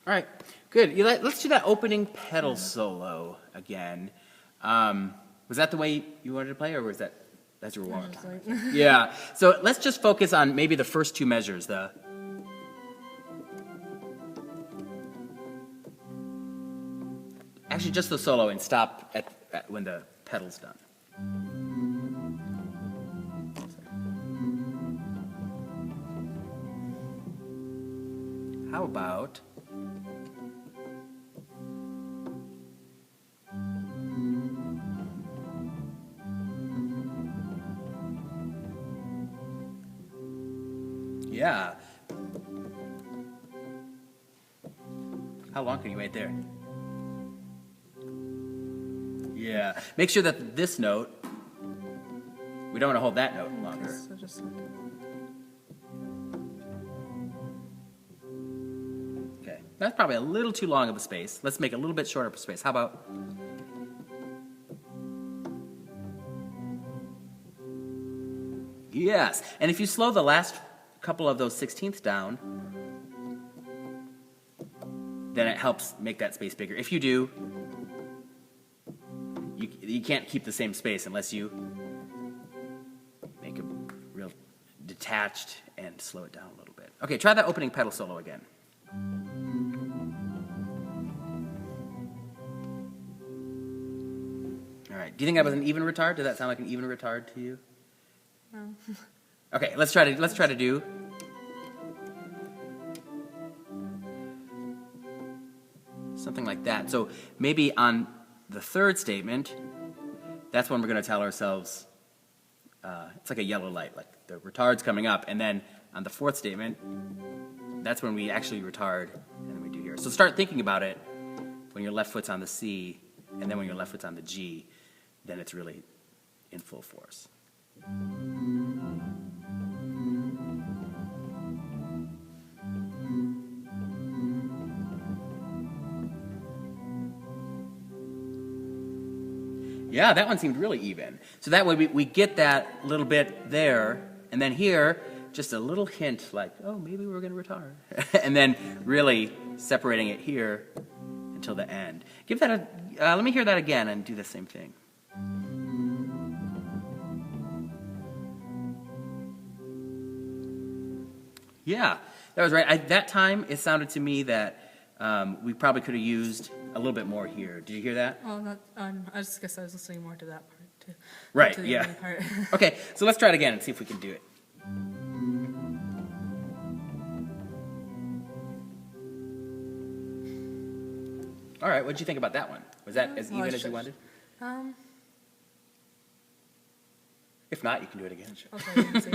All right, good. Let's do that opening pedal solo again. Was that the way you wanted to play, or was that's your warm-up time? Yeah. So let's just focus on maybe the first two measures. Actually, just the solo, and stop at when the pedal's done. How about... Yeah. How long can you wait there? Yeah. Make sure that this note, we don't want to hold that note longer. So just Okay. That's probably a little too long of a space. Let's make a little bit shorter of a space. How about... Yes. And if you slow the last couple of those 16ths down, then it helps make that space bigger. If you do, you can't keep the same space unless you make it real detached and slow it down a little bit. Okay, try that opening pedal solo again. All right, do you think that was an even retard? Did that sound like an even retard to you? no. Okay, let's try to do... something like that. So maybe on the third statement, that's when we're going to tell ourselves, it's like a yellow light, like the retard's coming up, and then on the fourth statement, that's when we actually retard, and then we do here. So start thinking about it when your left foot's on the C, and then when your left foot's on the G, then it's really in full force. Yeah, that one seemed really even. So that way we get that little bit there, and then here, just a little hint like, oh, maybe we're going to retard. And then really separating it here until the end. Give that a, let me hear that again and do the same thing. Yeah, that was right. That time it sounded to me that we probably could have used a little bit more here. Did you hear that? Oh, not. I just guess I was listening more to that part too. Right. To the Yeah. ending part. Okay. So let's try it again and see if we can do it. All right. What did you think about that one? Was that as even as you wanted? If not, you can do it again. Sure. Okay. You can see.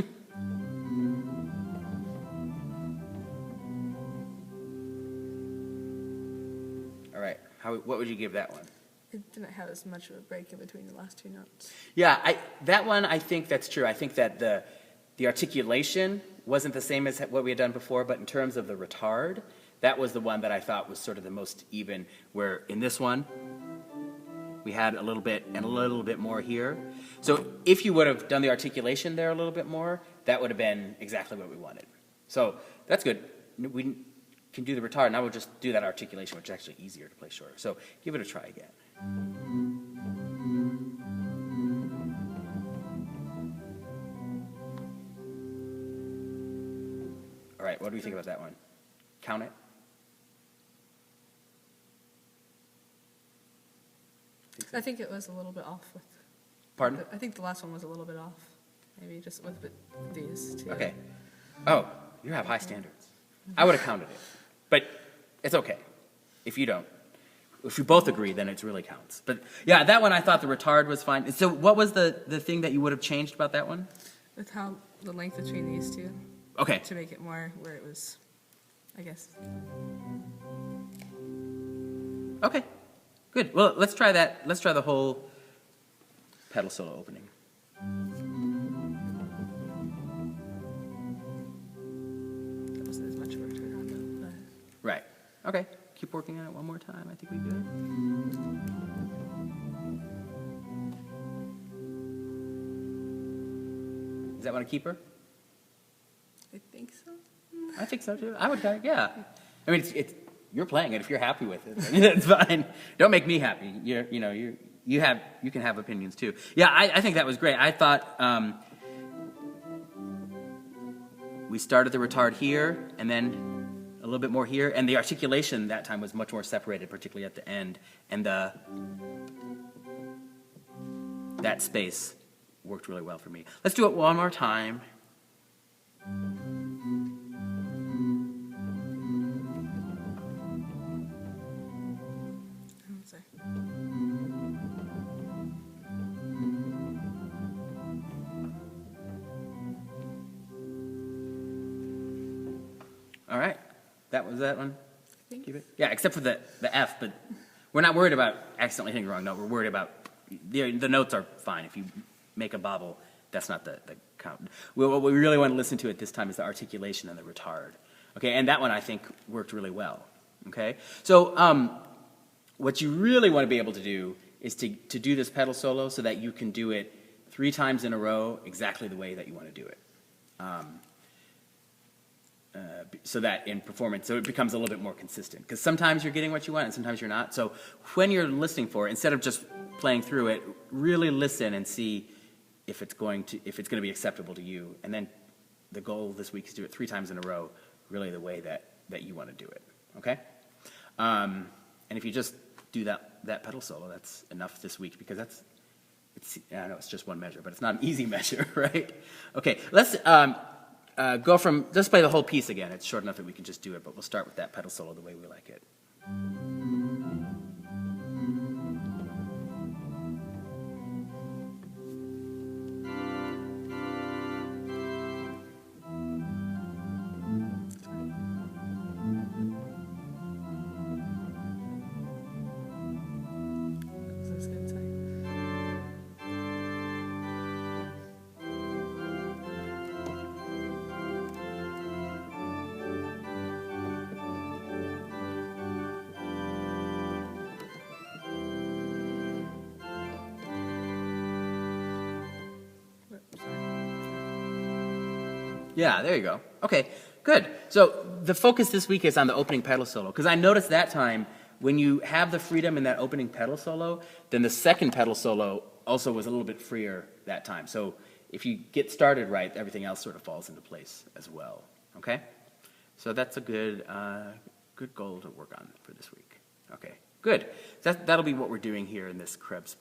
All right. What would you give that one? It didn't have as much of a break in between the last two notes. Yeah, that one, I think that's true. I think that the articulation wasn't the same as what we had done before, but in terms of the retard, that was the one that I thought was sort of the most even, where in this one, we had a little bit and a little bit more here. So if you would have done the articulation there a little bit more, that would have been exactly what we wanted. So that's good. We can do the retard. Now we'll just do that articulation, which is actually easier to play shorter. So give it a try again. All right, what do we think about that one? Count it. I think it was a little bit off with. Pardon? I think the last one was a little bit off. Maybe just with these two. Okay. Oh, you have high standards. I would have counted it. But it's okay. If you don't. If you both agree, then it really counts. But yeah, that one I thought the retard was fine. So what was the thing that you would have changed about that one? With how the length between these two. Okay. To make it more where it was, I guess. Okay. Good. Well, let's try that. Let's try the whole pedal solo opening. That wasn't as much work to on though. But Right. Okay. Keep working on it one more time. I think we good. Is that one a keeper? I think so. I think so too. I would, yeah. I mean, you're playing it. If you're happy with it, it's fine. Don't make me happy. You can have opinions too. Yeah, I think that was great. I thought we started the retard here, and then a little bit more here, and the articulation that time was much more separated, particularly at the end, and that space worked really well for me. Let's do it one more time. All right, that was that one. Keep it. Yeah, except for the F, but we're not worried about accidentally hitting the wrong note. We're worried about the notes are fine. If you make a bobble, that's not the count. What we really want to listen to at this time is the articulation and the retard. Okay, and that one I think worked really well. Okay, so what you really want to be able to do is to do this pedal solo so that you can do it 3 times in a row exactly the way that you want to do it. So that in performance, so it becomes a little bit more consistent. Because sometimes you're getting what you want and sometimes you're not. So when you're listening for it, instead of just playing through it, really listen and see if it's going to be acceptable to you. And then the goal this week is to do it 3 times in a row, really the way that you want to do it. Okay? And if you just do that pedal solo, that's enough this week, because I know it's just one measure, but it's not an easy measure, right? Okay, let's go from, just play the whole piece again. It's short enough that we can just do it, but we'll start with that pedal solo the way we like it. Yeah, there you go. Okay, good. So the focus this week is on the opening pedal solo, because I noticed that time when you have the freedom in that opening pedal solo, then the second pedal solo also was a little bit freer that time. So if you get started right, everything else sort of falls into place as well. Okay? So that's a good goal to work on for this week. Okay, good. That'll be what we're doing here in this Krebs